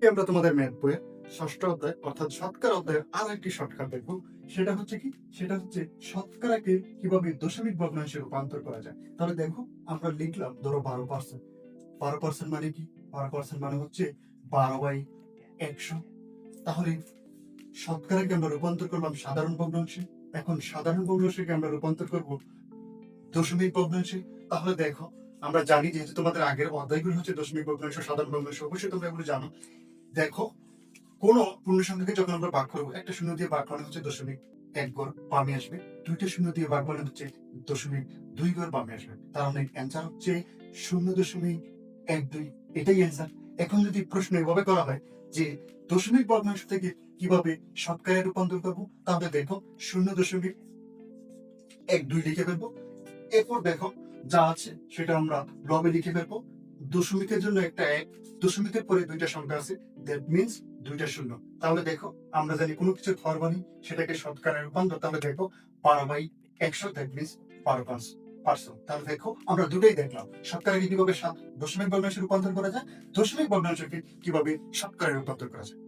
আমরা তোমাদের ম্যাথ বইয়ের ষষ্ঠ অধ্যায় অর্থাৎ শতকরা অধ্যায়ের আরো একটি শর্টকাট দেখবো। সেটা হচ্ছে কি, সেটা হচ্ছে শতকরাকে কিভাবে দশমিক ভগ্নাংশে রূপান্তর করা যায়। তাহলে দেখো, আমরা লিখলাম ধরো 12%। 12% মানে কি? 12% মানে হচ্ছে 12/100। তাহলে শতকরাকে আমরা রূপান্তর করলাম সাধারণ ভগ্নাংশে। এখন সাধারণ ভগ্নাংশকে আমরা রূপান্তর করব দশমিক ভগ্নাংশে। তাহলে দেখো, আমরা জানি যেহেতু তোমাদের আগের অধ্যায়গুলো হচ্ছে দশমিক ভগ্নাংশ, সাধারণ ভগ্নাংশ, অবশ্যই তোমরা এগুলো জানো। দেখো, কোন পূর্ণ সংখ্যাকে যখন আমরা ভাগ করবো, একটা শূন্য দিয়ে ভাগ মানে হচ্ছে দশমিক এক ঘর বামে আসবে, দুইটা শূন্য দিয়ে ভাগ মানে হচ্ছে দশমিক দুই ঘর বামে আসবে। তার মানে অ্যান্সার হচ্ছে 0.12। এটাই অ্যান্সার। এখন যদি প্রশ্ন এভাবে করা হয় যে দশমিক ভগ্নাংশ থেকে কিভাবে শতকরায় রূপান্তর করবো, তাহলে দেখো 0.12 লিখে ফেলবো। এরপর দেখো, যা আছে সেটা আমরা লবে লিখে ফেলবো। দশমিকের জন্য একটা এক, দশমিকের পরে দুইটা সংখ্যা আছে, দ্যাট মিনস দুইটা শূন্য। তাহলে দেখো, আমরা জানি কোনো কিছু হর মানি সেটাকে শতকরায় রূপান্তর। তাহলে দেখো 12/100, দ্যাট মিনস 12%। তাহলে দেখো, আমরা দুটোই দেখলাম, শতকরাকে কিভাবে দশমিক ভগ্নাংশে রূপান্তর করা যায়, দশমিক ভগ্নাংশকে কিভাবে শতকরায় রূপান্তর করা যায়।